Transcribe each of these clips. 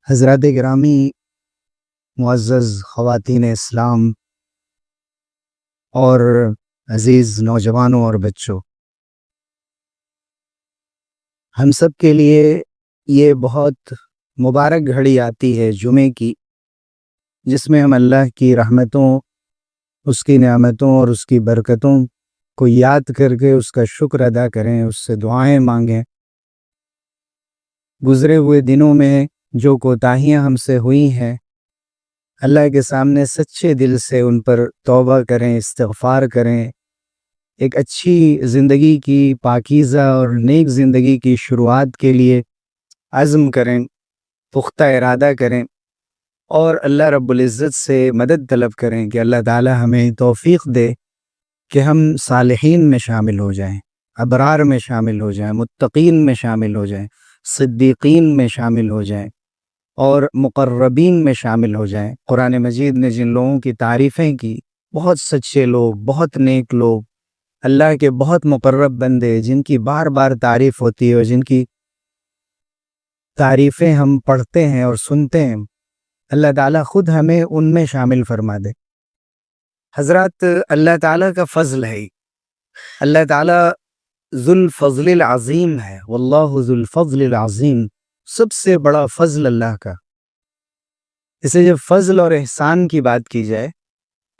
حضرات گرامی، معزز خواتین اسلام اور عزیز نوجوانوں اور بچوں، ہم سب کے لیے یہ بہت مبارک گھڑی آتی ہے جمعے کی، جس میں ہم اللہ کی رحمتوں، اس کی نعمتوں اور اس کی برکتوں کو یاد کر کے اس کا شکر ادا کریں، اس سے دعائیں مانگیں۔ گزرے ہوئے دنوں میں جو کوتاہیاں ہم سے ہوئی ہیں، اللہ کے سامنے سچے دل سے ان پر توبہ کریں، استغفار کریں، ایک اچھی زندگی کی، پاکیزہ اور نیک زندگی کی شروعات کے لیے عزم کریں، پختہ ارادہ کریں اور اللہ رب العزت سے مدد طلب کریں کہ اللہ تعالی ہمیں توفیق دے کہ ہم صالحین میں شامل ہو جائیں، ابرار میں شامل ہو جائیں، متقین میں شامل ہو جائیں، صدیقین میں شامل ہو جائیں اور مقربین میں شامل ہو جائیں۔ قرآن مجید نے جن لوگوں کی تعریفیں کی، بہت سچے لوگ، بہت نیک لوگ، اللہ کے بہت مقرب بندے، جن کی بار بار تعریف ہوتی ہے اور جن کی تعریفیں ہم پڑھتے ہیں اور سنتے ہیں، اللہ تعالیٰ خود ہمیں ان میں شامل فرما دے۔ حضرات، اللہ تعالیٰ کا فضل ہے، اللہ تعالیٰ ذو الفضل العظیم ہے، واللہ ذو الفضل العظیم، سب سے بڑا فضل اللہ کا۔ اسے جب فضل اور احسان کی بات کی جائے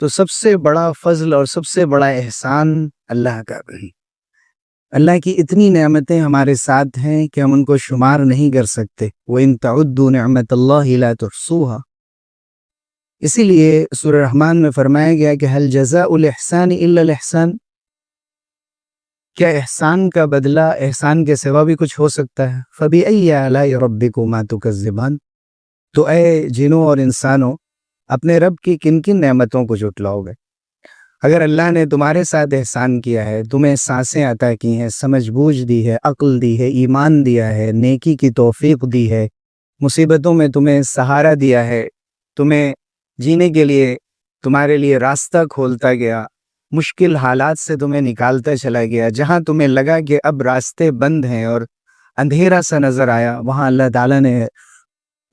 تو سب سے بڑا فضل اور سب سے بڑا احسان اللہ کا بھی۔ اللہ کی اتنی نعمتیں ہمارے ساتھ ہیں کہ ہم ان کو شمار نہیں کر سکتے۔ وَإِن تَعُدُّوا نِعْمَتَ اللَّهِ لَا تُحْصُوهَا، اسی لیے سورہ رحمان میں فرمایا گیا کہ هَلْ جَزَاءُ الْإِحْسَانِ إِلَّا الْإِحْسَانُ، کیا احسان کا بدلہ احسان کے سوا بھی کچھ ہو سکتا ہے؟ فَبِأَيِّ آلَاءِ رَبِّكُمَا تُكَذِّبَانِ، تو اے جنوں اور انسانوں، اپنے رب کی کن کن نعمتوں کو جھٹلاؤ گے؟ اگر اللہ نے تمہارے ساتھ احسان کیا ہے، تمہیں سانسیں عطا کی ہیں، سمجھ بوجھ دی ہے، عقل دی ہے، ایمان دیا ہے، نیکی کی توفیق دی ہے، مصیبتوں میں تمہیں سہارا دیا ہے، تمہیں جینے کے لیے تمہارے لیے راستہ کھولتا گیا، مشکل حالات سے تمہیں نکالتا چلا گیا، جہاں تمہیں لگا کہ اب راستے بند ہیں اور اندھیرا سا نظر آیا، وہاں اللہ تعالیٰ نے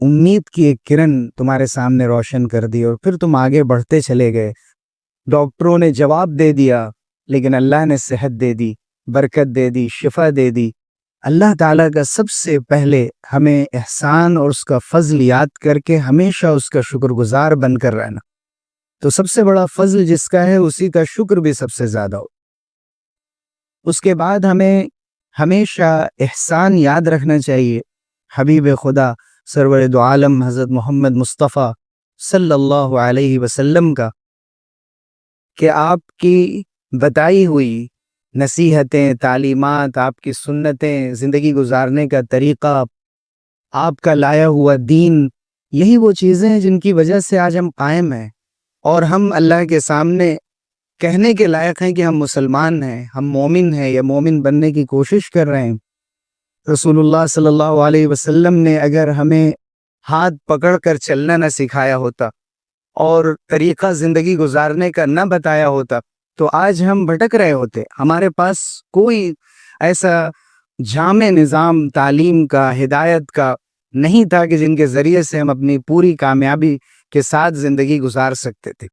امید کی ایک کرن تمہارے سامنے روشن کر دی اور پھر تم آگے بڑھتے چلے گئے۔ ڈاکٹروں نے جواب دے دیا، لیکن اللہ نے صحت دے دی، برکت دے دی، شفا دے دی۔ اللہ تعالیٰ کا سب سے پہلے ہمیں احسان اور اس کا فضل یاد کر کے ہمیشہ اس کا شکر گزار بن کر رہنا۔ تو سب سے بڑا فضل جس کا ہے، اسی کا شکر بھی سب سے زیادہ ہو۔ اس کے بعد ہمیں ہمیشہ احسان یاد رکھنا چاہیے حبیب خدا سرور دو عالم حضرت محمد مصطفیٰ صلی اللہ علیہ وسلم کا، کہ آپ کی بتائی ہوئی نصیحتیں، تعلیمات، آپ کی سنتیں، زندگی گزارنے کا طریقہ، آپ کا لایا ہوا دین، یہی وہ چیزیں ہیں جن کی وجہ سے آج ہم قائم ہیں اور ہم اللہ کے سامنے کہنے کے لائق ہیں کہ ہم مسلمان ہیں، ہم مومن ہیں یا مومن بننے کی کوشش کر رہے ہیں۔ رسول اللہ صلی اللہ علیہ وسلم نے اگر ہمیں ہاتھ پکڑ کر چلنا نہ سکھایا ہوتا اور طریقہ زندگی گزارنے کا نہ بتایا ہوتا تو آج ہم بھٹک رہے ہوتے۔ ہمارے پاس کوئی ایسا جامع نظام تعلیم کا، ہدایت کا نہیں تھا کہ جن کے ذریعے سے ہم اپنی پوری کامیابی کے ساتھ زندگی گزار سکتے تھے۔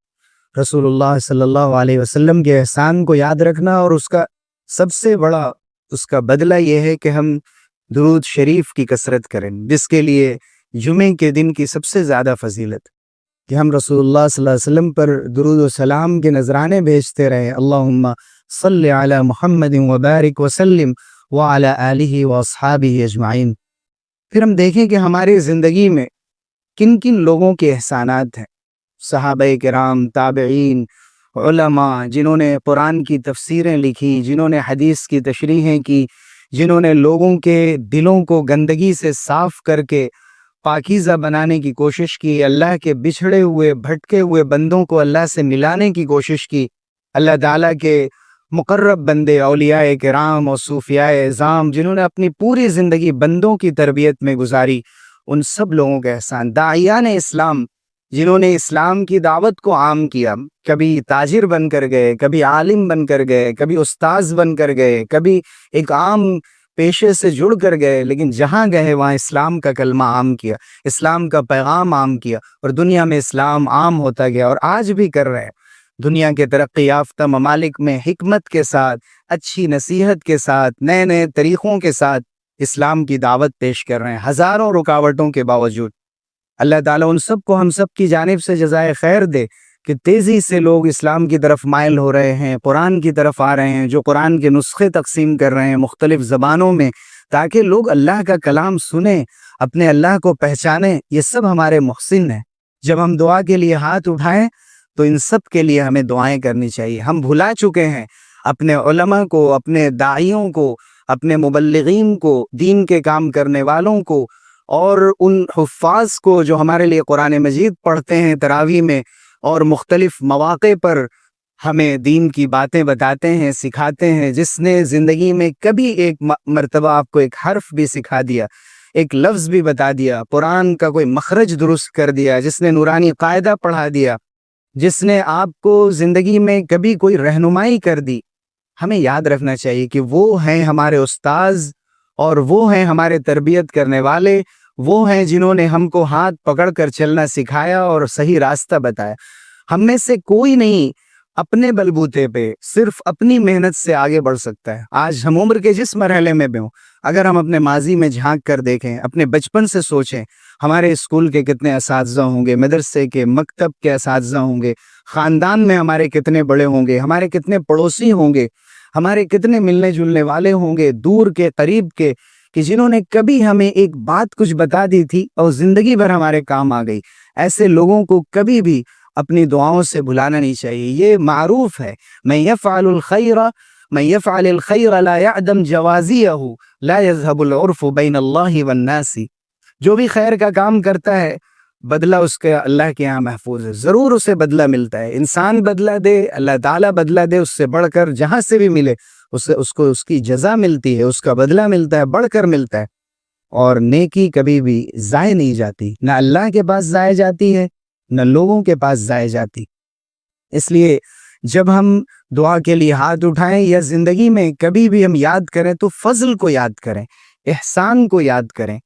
رسول اللہ صلی اللہ علیہ وسلم کے احسان کو یاد رکھنا اور اس کا سب سے بڑا اس کا بدلہ یہ ہے کہ ہم درود شریف کی کثرت کریں، جس کے لیے جمعے کے دن کی سب سے زیادہ فضیلت کہ ہم رسول اللہ صلی اللہ علیہ وسلم پر درود و سلام کے نذرانے بھیجتے رہیں۔ اللہم صلی علی محمد وبارک وسلم وعلی آلہ واصحابہ اجمعین۔ پھر ہم دیکھیں کہ ہماری زندگی میں کن کن لوگوں کے احسانات ہیں، صحابہ کرام، تابعین، علماء، جنہوں نے قرآن کی تفسیریں لکھی، جنہوں نے حدیث کی تشریحیں کی، جنہوں نے لوگوں کے دلوں کو گندگی سے صاف کر کے پاکیزہ بنانے کی کوشش کی، اللہ کے بچھڑے ہوئے بھٹکے ہوئے بندوں کو اللہ سے ملانے کی کوشش کی۔ اللہ تعالیٰ کے مقرب بندے، اولیاء کرام اور صوفیاء اعظام، جنہوں نے اپنی پوری زندگی بندوں کی تربیت میں گزاری، ان سب لوگوں کا احسان۔ داعیان اسلام، جنہوں نے اسلام کی دعوت کو عام کیا، کبھی تاجر بن کر گئے، کبھی عالم بن کر گئے، کبھی استاذ بن کر گئے، کبھی ایک عام پیشے سے جڑ کر گئے، لیکن جہاں گئے وہاں اسلام کا کلمہ عام کیا، اسلام کا پیغام عام کیا، اور دنیا میں اسلام عام ہوتا گیا، اور آج بھی کر رہے ہیں۔ دنیا کے ترقی یافتہ ممالک میں حکمت کے ساتھ، اچھی نصیحت کے ساتھ، نئے نئے طریقوں کے ساتھ اسلام کی دعوت پیش کر رہے ہیں، ہزاروں رکاوٹوں کے باوجود۔ اللہ تعالیٰ ان سب کو ہم سب کی جانب سے جزائے خیر دے کہ تیزی سے لوگ اسلام کی طرف مائل ہو رہے ہیں، قرآن کی طرف آ رہے ہیں، جو قرآن کے نسخے تقسیم کر رہے ہیں مختلف زبانوں میں، تاکہ لوگ اللہ کا کلام سنیں، اپنے اللہ کو پہچانیں۔ یہ سب ہمارے محسن ہیں۔ جب ہم دعا کے لیے ہاتھ اٹھائیں تو ان سب کے لیے ہمیں دعائیں کرنی چاہیے۔ ہم بھلا چکے ہیں اپنے علماء کو، اپنے داعیوں کو، اپنے مبلغین کو، دین کے کام کرنے والوں کو، اور ان حفاظ کو جو ہمارے لیے قرآن مجید پڑھتے ہیں تراویح میں اور مختلف مواقع پر ہمیں دین کی باتیں بتاتے ہیں، سکھاتے ہیں۔ جس نے زندگی میں کبھی ایک مرتبہ آپ کو ایک حرف بھی سکھا دیا، ایک لفظ بھی بتا دیا، قرآن کا کوئی مخرج درست کر دیا، جس نے نورانی قاعدہ پڑھا دیا، جس نے آپ کو زندگی میں کبھی کوئی رہنمائی کر دی، ہمیں یاد رکھنا چاہیے کہ وہ ہیں ہمارے استاذ، اور وہ ہیں ہمارے تربیت کرنے والے، وہ ہیں جنہوں نے ہم کو ہاتھ پکڑ کر چلنا سکھایا اور صحیح راستہ بتایا۔ ہم میں سے کوئی نہیں اپنے بلبوتے پہ صرف اپنی محنت سے آگے بڑھ سکتا ہے۔ آج ہم عمر کے جس مرحلے میں بھی ہوں، اگر ہم اپنے ماضی میں جھانک کر دیکھیں، اپنے بچپن سے سوچیں، ہمارے اسکول کے کتنے اساتذہ ہوں گے، مدرسے کے، مکتب کے اساتذہ ہوں گے، خاندان میں ہمارے کتنے بڑے ہوں گے، ہمارے کتنے پڑوسی ہوں گے، ہمارے کتنے ملنے جلنے والے ہوں گے، دور کے قریب کے، کہ جنہوں نے کبھی ہمیں ایک بات کچھ بتا دی تھی اور زندگی بھر ہمارے کام آ گئی۔ ایسے لوگوں کو کبھی بھی اپنی دعاؤں سے بھلانا نہیں چاہیے۔ یہ معروف ہے، من يفعل الخير لا يعدم جوازيه لا يذهب العرف بين الله والناس۔ جو بھی خیر کا کام کرتا ہے بدلہ اس کے اللہ کے ہاں محفوظ ہے، ضرور اسے بدلہ ملتا ہے۔ انسان بدلہ دے، اللہ تعالیٰ بدلہ دے، اس سے بڑھ کر جہاں سے بھی ملے اس کو اس کی جزا ملتی ہے، اس کا بدلہ ملتا ہے، بڑھ کر ملتا ہے۔ اور نیکی کبھی بھی ضائع نہیں جاتی، نہ اللہ کے پاس ضائع جاتی ہے، نہ لوگوں کے پاس ضائع جاتی۔ اس لیے جب ہم دعا کے لیے ہاتھ اٹھائیں یا زندگی میں کبھی بھی ہم یاد کریں تو فضل کو یاد کریں، احسان کو یاد کریں۔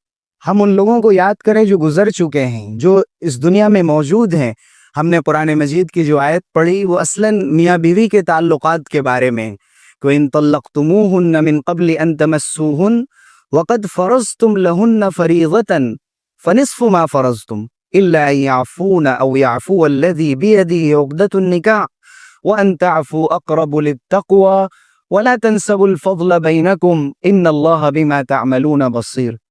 ہم ان لوگوں کو یاد کریں جو گزر چکے ہیں، جو اس دنیا میں موجود ہیں۔ ہم نے قرآن مجید کی جو آیت پڑھی وہ اصلاً میاں بیوی کے تعلقات کے بارے میں، وَإِن طَلَّقْتُمُوهُنَّ مِن قَبْلِ أَن تَمَسُّوهُنَّ وَقَدْ فَرَضْتُمْ لَهُنَّ فَرِيضَةً فَنِصْفُ مَا فَرَضْتُمْ إِلَّا أَن يَعْفُونَ أَوْ يَعْفُوَ الَّذِي بِيَدِهِ عُقْدَةُ النِّكَاحِ وَأَن تَعْفُوا أَقْرَبُ لِلتَّقْوَى وَلَا تَنسَوُا الْفَضْلَ بَيْنَكُمْ إِنَّ اللَّهَ بِمَا تَعْمَلُونَ بَصِيرٌ۔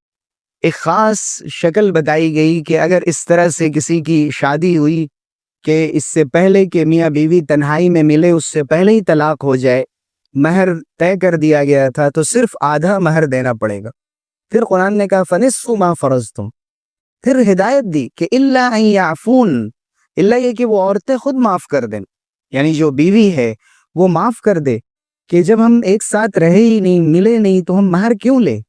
ایک خاص شکل بتائی گئی کہ اگر اس طرح سے کسی کی شادی ہوئی کہ اس سے پہلے کہ میاں بیوی تنہائی میں ملے، اس سے پہلے ہی طلاق ہو جائے، مہر طے کر دیا گیا تھا تو صرف آدھا مہر دینا پڑے گا۔ پھر قرآن نے کہا فَنِصْفُ مَا فَرَضْتُمْ، پھر ہدایت دی کہ إِلَّا أَن يَعْفُونَ، اللہ یہ کہ وہ عورتیں خود معاف کر دیں، یعنی جو بیوی ہے وہ معاف کر دے کہ جب ہم ایک ساتھ رہے ہی نہیں، ملے نہیں، تو ہم مہر کیوں لیں۔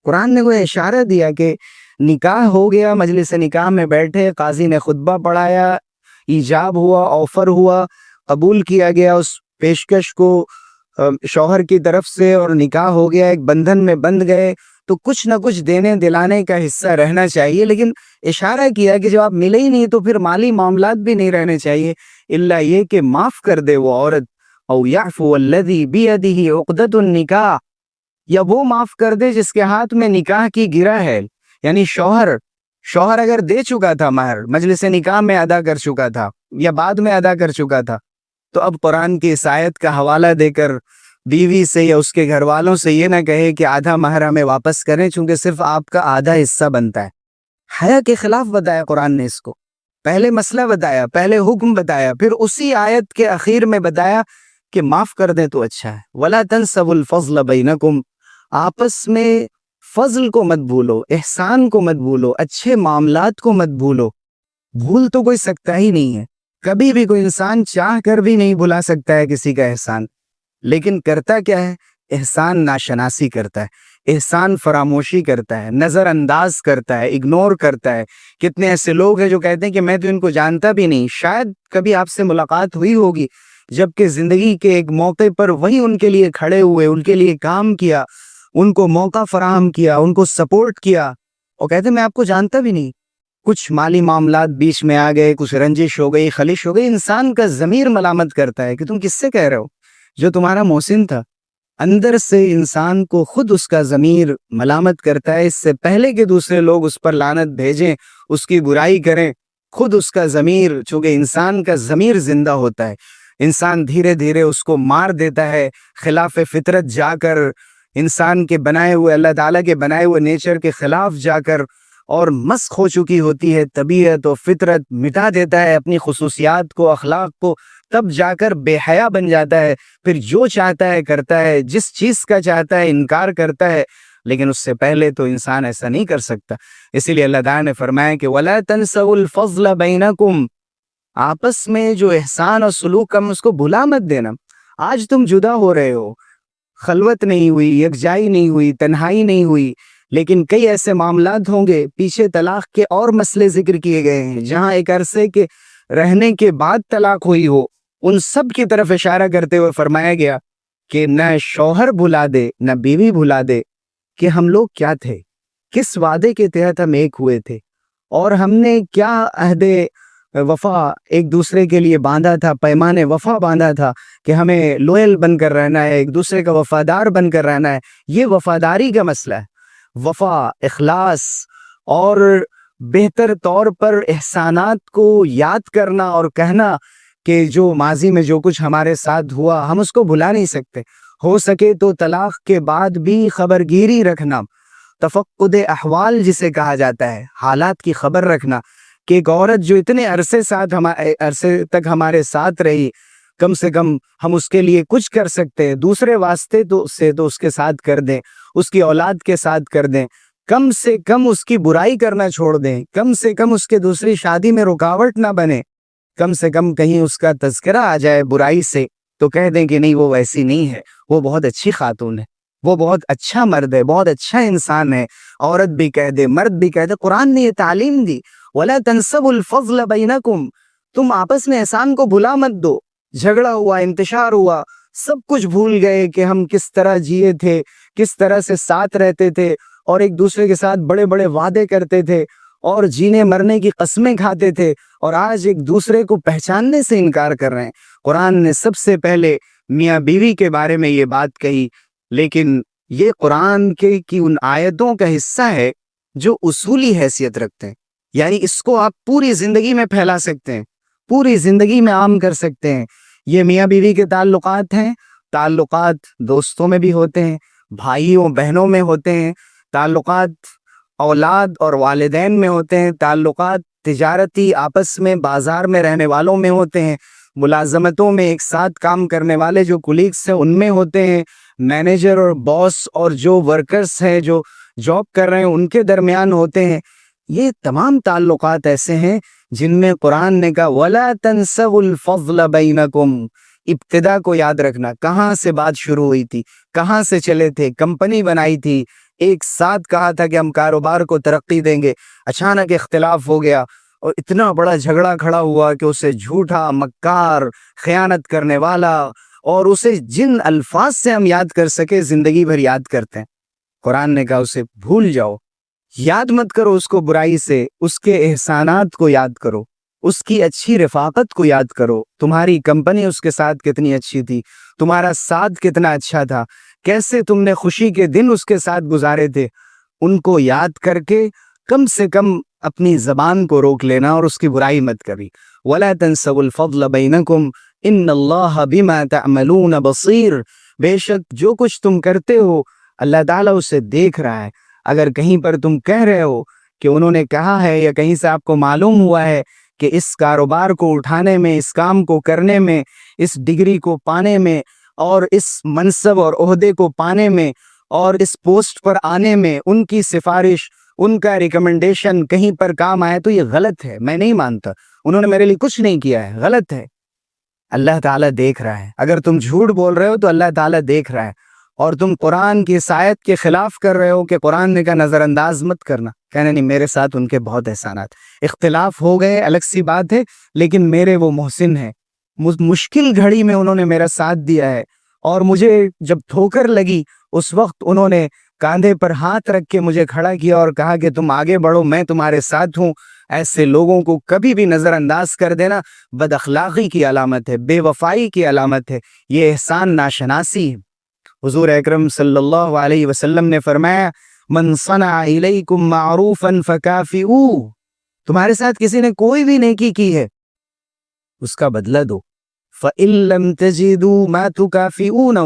قرآن نے کوئی اشارہ دیا کہ نکاح ہو گیا، مجلس نکاح میں بیٹھے، قاضی نے خطبہ پڑھایا، ایجاب ہوا، آفر ہوا، قبول کیا گیا اس پیشکش کو شوہر کی طرف سے، اور نکاح ہو گیا، ایک بندھن میں بندھ گئے، تو کچھ نہ کچھ دینے دلانے کا حصہ رہنا چاہیے۔ لیکن اشارہ کیا کہ جب آپ ملے ہی نہیں تو پھر مالی معاملات بھی نہیں رہنے چاہیے، الا یہ کہ معاف کر دے وہ عورت، او یعفو الذی بیدہ عقدۃ النکاح، یا وہ معاف کر دے جس کے ہاتھ میں نکاح کی گرہ ہے، یعنی شوہر اگر دے چکا تھا مہر، مجلس نکاح میں ادا کر چکا تھا یا بعد میں ادا کر چکا تھا، تو اب قرآن کی اس آیت کا حوالہ دے کر بیوی سے یا اس کے گھر والوں سے یہ نہ کہے کہ آدھا مہر ہمیں واپس کریں، چونکہ صرف آپ کا آدھا حصہ بنتا ہے۔ حیا کے خلاف بتایا قرآن نے اس کو، پہلے مسئلہ بتایا، پہلے حکم بتایا، پھر اسی آیت کے اخیر میں بتایا کہ معاف کر دیں تو اچھا ہے۔ وَلَا تَنْسَوُا الْفَضْلَ بَيْنَكُمْ، آپس میں فضل کو مت بھولو، احسان کو مت بھولو، اچھے معاملات کو مت بھولو۔ بھول تو کوئی سکتا ہی نہیں ہے، کبھی بھی کوئی انسان چاہ کر بھی نہیں بھلا سکتا ہے کسی کا احسان، لیکن کرتا کیا ہے؟ احسان ناشناسی کرتا ہے، احسان فراموشی کرتا ہے، نظر انداز کرتا ہے، اگنور کرتا ہے۔ کتنے ایسے لوگ ہیں جو کہتے ہیں کہ میں تو ان کو جانتا بھی نہیں، شاید کبھی آپ سے ملاقات ہوئی ہوگی، جبکہ زندگی کے ایک موقع پر وہی ان کے لیے کھڑے ہوئے، ان کے لیے کام کیا، ان کو موقع فراہم کیا، ان کو سپورٹ کیا، اور کہتے میں آپ کو جانتا بھی نہیں. کچھ مالی معاملات بیچ میں آ گئے، کچھ رنجش ہو گئی، خلش ہو گئی، انسان کا ضمیر ملامت کرتا ہے کہ تم کس سے کہہ رہے ہو، جو تمہارا محسن تھا. اندر سے انسان کو خود اس کا ضمیر ملامت کرتا ہے، اس سے پہلے کہ دوسرے لوگ اس پر لعنت بھیجیں، اس کی برائی کریں. خود اس کا ضمیر، چونکہ انسان کا ضمیر زندہ ہوتا ہے، انسان دھیرے دھیرے اس کو مار دیتا ہے، خلاف فطرت جا کر، انسان کے بنائے ہوئے، اللہ تعالیٰ کے بنائے ہوئے نیچر کے خلاف جا کر، اور مسخ ہو چکی ہوتی ہے طبیعت و فطرت، مٹا دیتا ہے اپنی خصوصیات کو، اخلاق کو، تب جا کر بے حیا بن جاتا ہے. پھر جو چاہتا ہے کرتا ہے، جس چیز کا چاہتا ہے انکار کرتا ہے. لیکن اس سے پہلے تو انسان ایسا نہیں کر سکتا. اسی لیے اللہ تعالیٰ نے فرمایا کہ وَلَا تَنْسَوُا الْفَضْلَ بَيْنَكُمْ، آپس میں جو احسان اور سلوک ہم اس کو بھلا مت دینا. آج تم جدا ہو رہے ہو، خلوت نہیں ہوئی، یکجائی نہیں ہوئی، تنہائی نہیں ہوئی، لیکن کئی ایسے معاملات ہوں گے، پیچھے طلاق کے اور مسئلے ذکر کیے گئے ہیں جہاں ایک عرصے کے رہنے کے بعد طلاق ہوئی ہو. ان سب کی طرف اشارہ کرتے ہوئے فرمایا گیا کہ نہ شوہر بھلا دے نہ بیوی بھلا دے کہ ہم لوگ کیا تھے، کس وعدے کے تحت ہم ایک ہوئے تھے، اور ہم نے کیا عہد وفا ایک دوسرے کے لیے باندھا تھا، پیمان وفا باندھا تھا کہ ہمیں لوئل بن کر رہنا ہے، ایک دوسرے کا وفادار بن کر رہنا ہے. یہ وفاداری کا مسئلہ ہے. وفا، اخلاص اور بہتر طور پر احسانات کو یاد کرنا اور کہنا کہ جو ماضی میں جو کچھ ہمارے ساتھ ہوا ہم اس کو بھلا نہیں سکتے. ہو سکے تو طلاق کے بعد بھی خبرگیری رکھنا، تفقد احوال جسے کہا جاتا ہے، حالات کی خبر رکھنا کہ ایک عورت جو اتنے عرصے تک ہمارے ساتھ رہی، کم سے کم ہم اس کے لیے کچھ کر سکتے ہیں. دوسرے واسطے تو اس کے ساتھ کر دیں، اس کی اولاد کے ساتھ کر دیں، کم سے کم اس کی برائی کرنا چھوڑ دیں، کم سے کم اس کے دوسری شادی میں رکاوٹ نہ بنے، کم سے کم کہیں اس کا تذکرہ آ جائے برائی سے تو کہہ دیں کہ نہیں وہ ویسی نہیں ہے، وہ بہت اچھی خاتون ہے، وہ بہت اچھا مرد ہے، بہت اچھا انسان ہے. عورت بھی کہہ دے، مرد بھی کہہ دے. قرآن نے یہ تعلیم دی وَلَا تَنْسَوُا الْفَضْلَ بَيْنَكُمْ، تم آپس میں احسان کو بھلا مت دو. جھگڑا ہوا، انتشار ہوا، سب کچھ بھول گئے کہ ہم کس طرح جیے تھے، کس طرح سے ساتھ رہتے تھے، اور ایک دوسرے کے ساتھ بڑے بڑے وعدے کرتے تھے اور جینے مرنے کی قسمیں کھاتے تھے، اور آج ایک دوسرے کو پہچاننے سے انکار کر رہے ہیں. قرآن نے سب سے پہلے میاں بیوی کے بارے میں یہ بات کہی، لیکن یہ قرآن کی ان آیتوں کا حصہ ہے جو اصولی حیثیت رکھتے ہیں. یعنی اس کو آپ پوری زندگی میں پھیلا سکتے ہیں، پوری زندگی میں عام کر سکتے ہیں. یہ میاں بیوی کے تعلقات ہیں، تعلقات دوستوں میں بھی ہوتے ہیں، بھائیوں بہنوں میں ہوتے ہیں، تعلقات اولاد اور والدین میں ہوتے ہیں، تعلقات تجارتی آپس میں بازار میں رہنے والوں میں ہوتے ہیں، ملازمتوں میں ایک ساتھ کام کرنے والے جو کولیگس ہیں ان میں ہوتے ہیں، مینیجر اور باس اور جو ورکرز ہیں جو جاب کر رہے ہیں ان کے درمیان ہوتے ہیں. یہ تمام تعلقات ایسے ہیں جن میں قرآن نے کہا وَلَا تَنْسَوُا الْفَضْلَ بَيْنَكُمْ. ابتدا کو یاد رکھنا، کہاں سے بات شروع ہوئی تھی، کہاں سے چلے تھے، کمپنی بنائی تھی، ایک ساتھ کہا تھا کہ ہم کاروبار کو ترقی دیں گے، اچانک اختلاف ہو گیا اور اتنا بڑا جھگڑا کھڑا ہوا کہ اسے جھوٹا، مکار، خیانت کرنے والا، اور اسے جن الفاظ سے ہم یاد کر سکے زندگی بھر یاد کرتے ہیں. قرآن نے کہا اسے بھول جاؤ، یاد مت کرو اس کو برائی سے، اس کے احسانات کو یاد کرو، اس کی اچھی رفاقت کو یاد کرو. تمہاری کمپنی اس کے ساتھ کتنی اچھی تھی، تمہارا ساتھ کتنا اچھا تھا، کیسے تم نے خوشی کے دن اس کے ساتھ گزارے تھے. ان کو یاد کر کے کم سے کم اپنی زبان کو روک لینا اور اس کی برائی مت کری. وَلَا تَنْسَوُا الْفَضْلَ بَيْنَكُمْ إِنَّ اللَّهَ بِمَا تَعْمَلُونَ بَصِيرٌ. بے شک جو کچھ تم کرتے ہو اللہ تعالیٰ اسے دیکھ رہا ہے. اگر کہیں پر تم کہہ رہے ہو کہ انہوں نے کہا ہے یا کہیں سے آپ کو معلوم ہوا ہے کہ اس کاروبار کو اٹھانے میں، اس کام کو کرنے میں، اس ڈگری کو پانے میں، اور اس منصب اور عہدے کو پانے میں، اور اس پوسٹ پر آنے میں ان کی سفارش، ان کا ریکمنڈیشن کہیں پر کام آئے تو یہ غلط ہے، میں نہیں مانتا، انہوں نے میرے لیے کچھ نہیں کیا ہے، غلط ہے. اللہ تعالیٰ دیکھ رہا ہے. اگر تم جھوٹ بول رہے ہو تو اللہ تعالیٰ دیکھ رہا ہے، اور تم قرآن کی اس آیت کے خلاف کر رہے ہو کہ قرآن نے کہا نظر انداز مت کرنا، کہنا نہیں میرے ساتھ ان کے بہت احسانات، اختلاف ہو گئے الگ سی بات ہے، لیکن میرے وہ محسن ہیں، مشکل گھڑی میں انہوں نے میرا ساتھ دیا ہے، اور مجھے جب ٹھوکر لگی اس وقت انہوں نے کاندھے پر ہاتھ رکھ کے مجھے کھڑا کیا اور کہا کہ تم آگے بڑھو، میں تمہارے ساتھ ہوں۔ ایسے لوگوں کو کبھی بھی نظر انداز کر دینا بد اخلاقی کی علامت ہے، بے وفائی کی علامت ہے، یہ احسان ناشناسی ہے۔ حضور اکرم صلی اللہ علیہ وسلم نے فرمایا من صنع الیکم معروفا فکافئوہ، تمہارے ساتھ کسی نے کوئی بھی نیکی کی ہے اس کا بدلہ دو۔ فإن لم تجدوا ما تکافئونہ،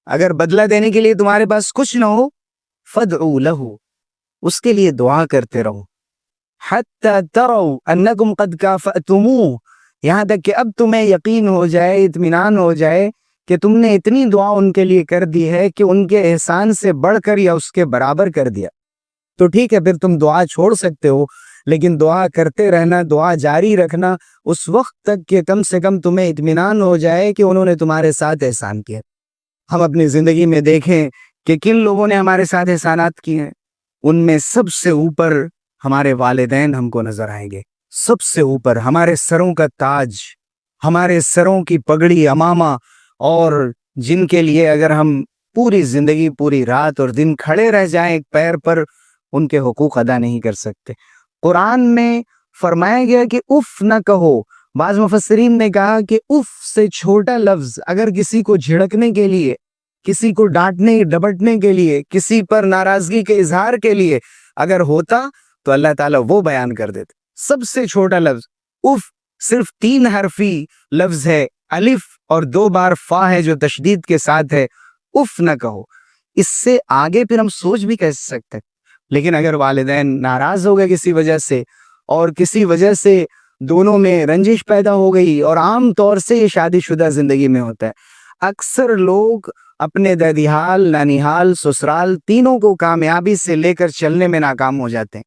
اگر بدلہ دینے کے لیے تمہارے پاس کچھ نہ ہو فادعوا لہ، اس کے لیے دعا کرتے رہو۔ حتی تروا انکم قد کافأتموہ، یہاں تک کہ اب تمہیں یقین ہو جائے، اطمینان ہو جائے کہ تم نے اتنی دعا ان کے لیے کر دی ہے کہ ان کے احسان سے بڑھ کر یا اس کے برابر کر دیا، تو ٹھیک ہے پھر تم دعا چھوڑ سکتے ہو، لیکن دعا کرتے رہنا، دعا جاری رکھنا اس وقت تک کہ کم سے کم تمہیں اطمینان ہو جائے کہ انہوں نے تمہارے ساتھ احسان کیا۔ ہم اپنی زندگی میں دیکھیں کہ کن لوگوں نے ہمارے ساتھ احسانات کیے ہیں، ان میں سب سے اوپر ہمارے والدین ہم کو نظر آئیں گے، سب سے اوپر ہمارے سروں کا تاج، ہمارے سروں کی پگڑی عمامہ، اور جن کے لیے اگر ہم پوری زندگی پوری رات اور دن کھڑے رہ جائیں ایک پیر پر، ان کے حقوق ادا نہیں کر سکتے۔ قرآن میں فرمایا گیا کہ اف نہ کہو، بعض مفسرین نے کہا کہ اف سے چھوٹا لفظ اگر کسی کو جھڑکنے کے لیے، کسی کو ڈانٹنے ڈپٹنے کے لیے، کسی پر ناراضگی کے اظہار کے لیے اگر ہوتا تو اللہ تعالیٰ وہ بیان کر دیتے۔ سب سے چھوٹا لفظ اف صرف 3 حرفی لفظ ہے، الف اور 2 بار فا ہے جو تشدید کے ساتھ ہے، اف نہ کہو۔ اس سے آگے پھر ہم سوچ بھی کیسے سکتے، لیکن اگر والدین ناراض ہو گئے کسی وجہ سے، اور کسی وجہ سے دونوں میں رنجش پیدا ہو گئی، اور عام طور سے یہ شادی شدہ زندگی میں ہوتا ہے، اکثر لوگ اپنے دادیحال، نانیحال، سسرال تینوں کو کامیابی سے لے کر چلنے میں ناکام ہو جاتے ہیں۔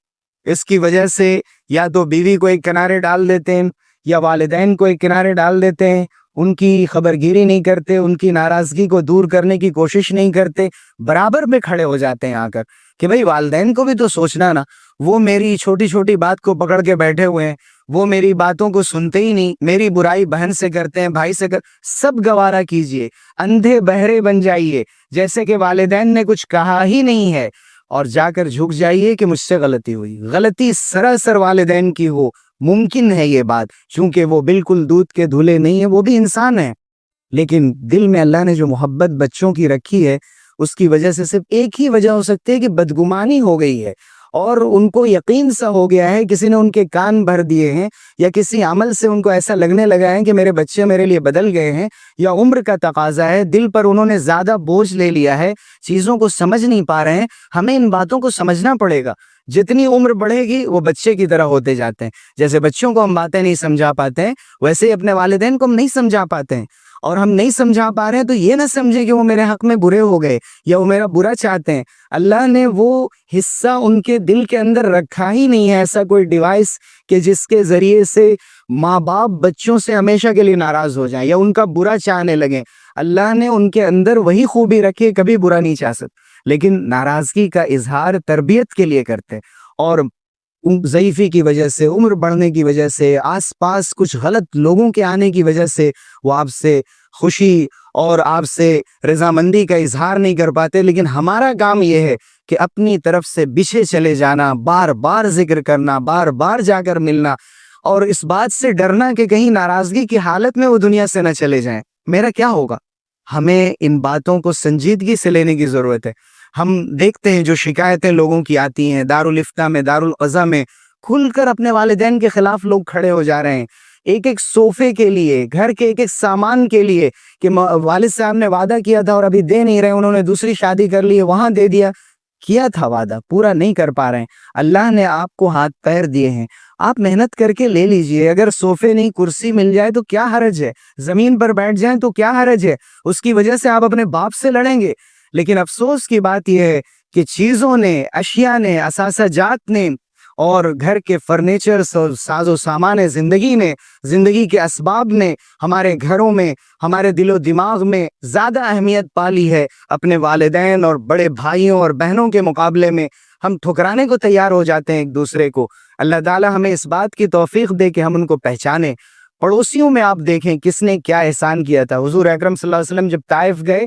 اس کی وجہ سے یا تو بیوی کو ایک کنارے ڈال دیتے ہیں، یا والدین کو ایک کنارے ڈال دیتے ہیں، ان کی خبرگیری نہیں کرتے، ان کی ناراضگی کو دور کرنے کی کوشش نہیں کرتے، برابر میں کھڑے ہو جاتے ہیں آ کر کہ بھئی والدین کو بھی تو سوچنا نا، وہ میری چھوٹی چھوٹی بات کو پکڑ کے بیٹھے ہوئے ہیں، وہ میری باتوں کو سنتے ہی نہیں، میری برائی بہن سے کرتے ہیں، بھائی سے سب گوارا کیجئے، اندھے بہرے بن جائیے، جیسے کہ والدین نے کچھ کہا ہی نہیں ہے، اور جا کر جھک جائیے کہ مجھ سے غلطی ہوئی۔ غلطی سراسر والدین کی ہو، ممکن ہے یہ بات، چونکہ وہ بالکل دودھ کے دھلے نہیں ہیں، وہ بھی انسان ہیں، لیکن دل میں اللہ نے جو محبت بچوں کی رکھی ہے، اس کی وجہ سے صرف ایک ہی وجہ ہو سکتی ہے کہ بدگمانی ہو گئی ہے، اور ان کو یقین سا ہو گیا ہے، کسی نے ان کے کان بھر دیے ہیں، یا کسی عمل سے ان کو ایسا لگنے لگا ہے کہ میرے بچے میرے لیے بدل گئے ہیں، یا عمر کا تقاضا ہے، دل پر انہوں نے زیادہ بوجھ لے لیا ہے، چیزوں کو سمجھ نہیں پا رہے ہیں۔ ہمیں ان باتوں کو سمجھنا پڑے گا، جتنی عمر بڑھے گی وہ بچے کی طرح ہوتے جاتے ہیں، جیسے بچوں کو ہم باتیں نہیں سمجھا پاتے ہیں، ویسے ہی اپنے والدین کو ہم نہیں سمجھا پاتے ہیں، اور ہم نہیں سمجھا پا رہے ہیں تو یہ نہ سمجھے کہ وہ میرے حق میں برے ہو گئے یا وہ میرا برا چاہتے ہیں۔ اللہ نے وہ حصہ ان کے دل کے اندر رکھا ہی نہیں ہے، ایسا کوئی ڈیوائس کہ جس کے ذریعے سے ماں باپ بچوں سے ہمیشہ کے لیے ناراض ہو جائیں یا ان کا برا چاہنے لگیں۔ اللہ نے ان کے اندر وہی خوبی رکھی، کبھی برا نہیں چاہ سکتے، لیکن ناراضگی کا اظہار تربیت کے لیے کرتے، اور ضعیفی کی وجہ سے، عمر بڑھنے کی وجہ سے، آس پاس کچھ غلط لوگوں کے آنے کی وجہ سے وہ آپ سے خوشی اور آپ سے رضامندی کا اظہار نہیں کر پاتے۔ لیکن ہمارا کام یہ ہے کہ اپنی طرف سے پیچھے چلے جانا، بار بار ذکر کرنا، بار بار جا کر ملنا، اور اس بات سے ڈرنا کہ کہیں ناراضگی کی حالت میں وہ دنیا سے نہ چلے جائیں، میرا کیا ہوگا۔ ہمیں ان باتوں کو سنجیدگی سے لینے کی ضرورت ہے۔ ہم دیکھتے ہیں جو شکایتیں لوگوں کی آتی ہیں، دارالفتہ میں، دارالقضا میں کھل کر اپنے والدین کے خلاف لوگ کھڑے ہو جا رہے ہیں، ایک ایک صوفے کے لیے، گھر کے ایک ایک سامان کے لیے، کہ والد صاحب نے وعدہ کیا تھا اور ابھی دے نہیں رہے، انہوں نے دوسری شادی کر لی، وہاں دے دیا، کیا تھا وعدہ پورا نہیں کر پا رہے ہیں۔ اللہ نے آپ کو ہاتھ پیر دیے ہیں، آپ محنت کر کے لے لیجئے، اگر صوفے نہیں کرسی مل جائے تو کیا حرج ہے، زمین پر بیٹھ جائیں تو کیا حرج ہے، اس کی وجہ سے آپ اپنے باپ سے لڑیں گے۔ لیکن افسوس کی بات یہ ہے کہ چیزوں نے، اشیاء نے، اثاثہ جات نے، اور گھر کے فرنیچر، ساز و سامان زندگی نے، زندگی کے اسباب نے ہمارے گھروں میں، ہمارے دل و دماغ میں زیادہ اہمیت پالی ہے اپنے والدین اور بڑے بھائیوں اور بہنوں کے مقابلے میں۔ ہم ٹھکرانے کو تیار ہو جاتے ہیں ایک دوسرے کو۔ اللہ تعالی ہمیں اس بات کی توفیق دے کہ ہم ان کو پہچانیں۔ پڑوسیوں میں آپ دیکھیں کس نے کیا احسان کیا تھا۔ حضور اکرم صلی اللہ علیہ وسلم جب طائف گئے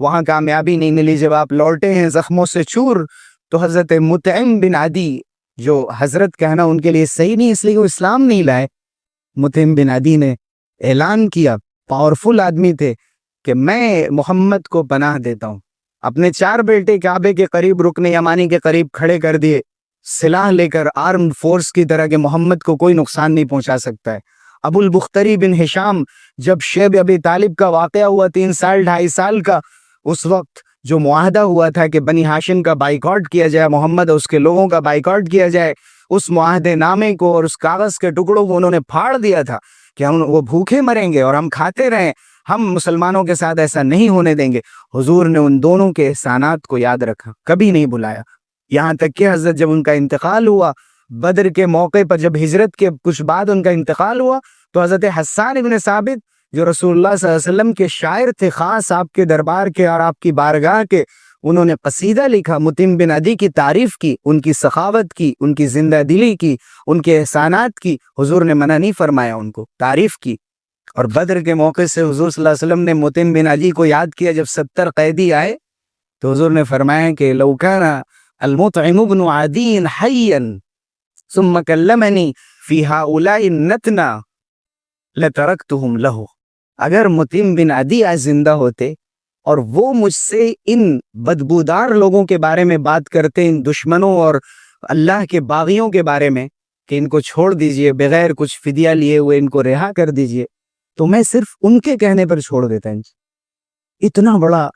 وہاں کامیابی نہیں ملی. جب آپ لوٹے ہیں زخموں سے چور, تو حضرت مطعم بن عدی, جو حضرت کہنا ان کے لیے صحیح نہیں اس لیے وہ اسلام نہیں لائے, مطعم بن عدی نے اعلان کیا, پاورفل آدمی تھے, کہ میں محمد کو پناہ دیتا ہوں. اپنے 4 بیٹے کعبے کے قریب رکن یمانی کے قریب کھڑے کر دیے, سلاح لے کر آرمڈ فورس کی طرح کہ محمد کو کوئی نقصان نہیں پہنچا سکتا ہے. ابو البختری بن ہشام, جب شیب ابی طالب کا واقعہ ہوا 3 سال 2.5 سال کا, اس وقت جو معاہدہ ہوا تھا کہ بنی ہاشم کا بائیکاٹ کیا جائے, محمد اور اس کے لوگوں کا بائیکاٹ کیا جائے, اس معاہدے نامے کو اور اس کاغذ کے ٹکڑوں کو انہوں نے پھاڑ دیا تھا کہ ہم وہ بھوکے مریں گے اور ہم کھاتے رہیں, ہم مسلمانوں کے ساتھ ایسا نہیں ہونے دیں گے. حضور نے ان دونوں کے احسانات کو یاد رکھا, کبھی نہیں بلایا. یہاں تک کہ حضرت جب ان کا انتقال ہوا, بدر کے موقع پر جب ہجرت کے کچھ بعد ان کا انتقال ہوا, تو حضرت حسان ابن ثابت جو رسول اللہ صلی اللہ علیہ وسلم کے شاعر تھے, خاص آپ کے دربار کے اور آپ کی بارگاہ کے, انہوں نے قصیدہ لکھا, مطعم بن عدی کی تعریف کی, ان کی سخاوت کی, ان کی زندہ دلی کی, ان کے احسانات کی. حضور نے منع نہیں فرمایا, ان کو تعریف کی. اور بدر کے موقع سے حضور صلی اللہ علیہ وسلم نے مطعم بن عدی کو یاد کیا. جب 70 قیدی آئے تو حضور نے فرمایا کہ لو کان المطعم بن عدی حیا ثم کلمنی فی ہؤلاء النتنا لترکتہم لہ. اگر مطعم بن عدی آج زندہ ہوتے اور وہ مجھ سے ان بدبودار لوگوں کے بارے میں بات کرتے, ان دشمنوں اور اللہ کے باغیوں کے بارے میں, کہ ان کو چھوڑ دیجئے, بغیر کچھ فدیہ لیے ہوئے ان کو رہا کر دیجئے, تو میں صرف ان کے کہنے پر چھوڑ دیتا. اتنا بڑا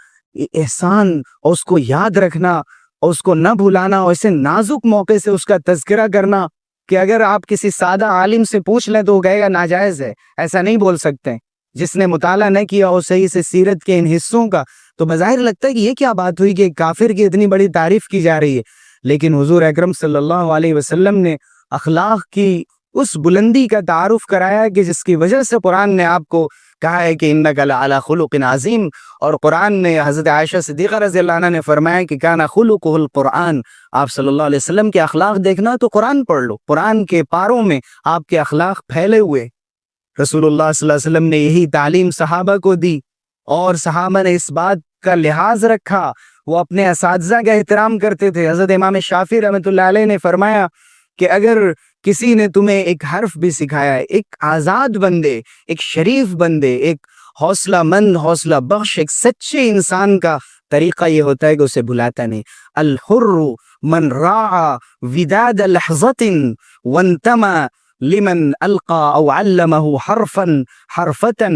احسان, اور اس کو یاد رکھنا اور اس کو نہ بھولانا, اور اسے نازک موقع سے اس کا تذکرہ کرنا کہ اگر آپ کسی سادہ عالم سے پوچھ لیں تو وہ کہے گا ناجائز ہے, ایسا نہیں بول سکتے. جس نے مطالعہ نہ کیا ہو صحیح سے سیرت کے ان حصوں کا, تو بظاہر لگتا ہے کہ یہ کیا بات ہوئی کہ کافر کی اتنی بڑی تعریف کی جا رہی ہے. لیکن حضور اکرم صلی اللہ علیہ وسلم نے اخلاق کی اس بلندی کا تعارف کرایا کہ جس کی وجہ سے قرآن نے آپ کو کہا ہے کہ انک لعلی خلق عظیم. اور قرآن نے حضرت عائشہ صدیقہ رضی اللہ عنہ نے فرمایا کہ کان خلقہ القرآن. آپ صلی اللہ علیہ وسلم کے اخلاق دیکھنا تو قرآن پڑھ لو, قرآن کے پاروں میں آپ کے اخلاق پھیلے ہوئے. رسول اللہ صلی اللہ علیہ وسلم نے یہی تعلیم صحابہ کو دی, اور صحابہ نے اس بات کا لحاظ رکھا, وہ اپنے اساتذہ کا احترام کرتے تھے. حضرت امام شافعی رحمۃ اللہ علیہ نے فرمایا کہ اگر کسی نے تمہیں ایک حرف بھی سکھایا ہے, ایک آزاد بندے, ایک شریف بندے, ایک حوصلہ مند, حوصلہ بخش, ایک سچے انسان کا طریقہ یہ ہوتا ہے کہ اسے بھلاتا نہیں. الحر من راعى وداد لحظة وانتمى لمن القى او علمه حرفا حرفتا.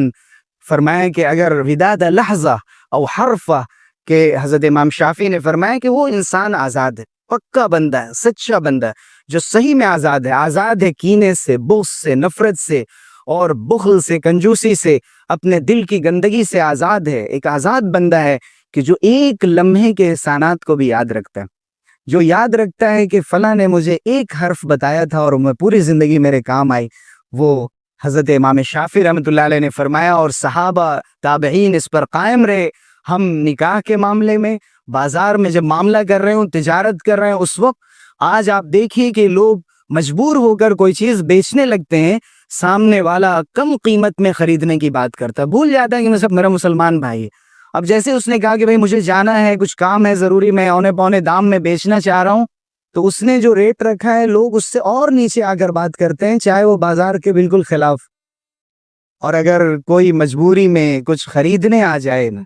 فرمایا کہ اگر وداد لحظہ او حرفہ, کہ حضرت امام شافعی نے فرمایا کہ وہ انسان آزاد ہے, پکا بندہ ہے, سچا بندہ ہے, جو صحیح میں آزاد ہے. آزاد ہے کینے سے, بغض سے, نفرت سے, اور بخل سے, کنجوسی سے, اپنے دل کی گندگی سے آزاد ہے. ایک آزاد بندہ ہے کہ جو ایک لمحے کے احسانات کو بھی یاد رکھتا ہے, جو یاد رکھتا ہے کہ فلاں نے مجھے ایک حرف بتایا تھا اور میں پوری زندگی میرے کام آئی. وہ حضرت امام شافعی رحمۃ اللہ علیہ نے فرمایا, اور صحابہ تابعین اس پر قائم رہے. ہم نکاح کے معاملے میں, بازار میں جب معاملہ کر رہے ہوں, تجارت کر رہے ہیں, اس وقت آج آپ دیکھیے کہ لوگ مجبور ہو کر کوئی چیز بیچنے لگتے ہیں, سامنے والا کم قیمت میں خریدنے کی بات کرتا ہے, بھول جاتا ہے کہ میرا مسلمان بھائی ہے. اب جیسے اس نے کہا کہ بھائی مجھے جانا ہے, کچھ کام ہے ضروری, میں اونے پونے دام میں بیچنا چاہ رہا ہوں, تو اس نے جو ریٹ رکھا ہے لوگ اس سے اور نیچے آ کر بات کرتے ہیں, چاہے وہ بازار کے بالکل خلاف. اور اگر کوئی مجبوری میں کچھ خریدنے آ جائے نا,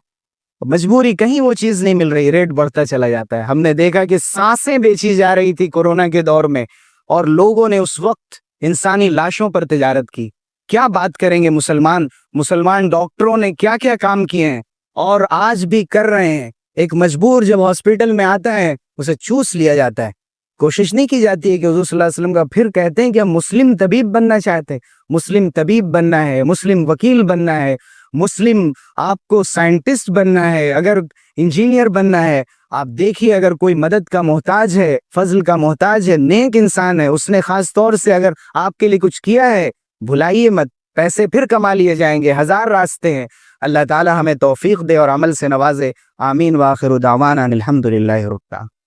مجبوری کہیں وہ چیز نہیں مل رہی, ریٹ بڑھتا چلا جاتا ہے. ہم نے دیکھا کہ سانسیں بیچی جا رہی تھی کورونا کے دور میں, اور لوگوں نے اس وقت انسانی لاشوں پر تجارت کی. کیا بات کریں گے مسلمان ڈاکٹروں نے کیا کیا کام کیے ہیں اور آج بھی کر رہے ہیں. ایک مجبور جب ہاسپٹل میں آتا ہے اسے چوس لیا جاتا ہے. کوشش نہیں کی جاتی ہے کہ حضور صلی اللہ علیہ وسلم کا, پھر کہتے ہیں کہ ہم مسلم طبیب بننا چاہتے ہیں. مسلم طبیب بننا ہے, مسلم وکیل بننا ہے, مسلم آپ کو سائنٹسٹ بننا ہے, اگر انجینئر بننا ہے. آپ دیکھیے اگر کوئی مدد کا محتاج ہے, فضل کا محتاج ہے, نیک انسان ہے, اس نے خاص طور سے اگر آپ کے لیے کچھ کیا ہے, بھلائیے مت, پیسے پھر کما لیے جائیں گے, ہزار راستے ہیں. اللہ تعالی ہمیں توفیق دے اور عمل سے نوازے. آمین. وآخر دعوانا الحمدللہ رب العالمین.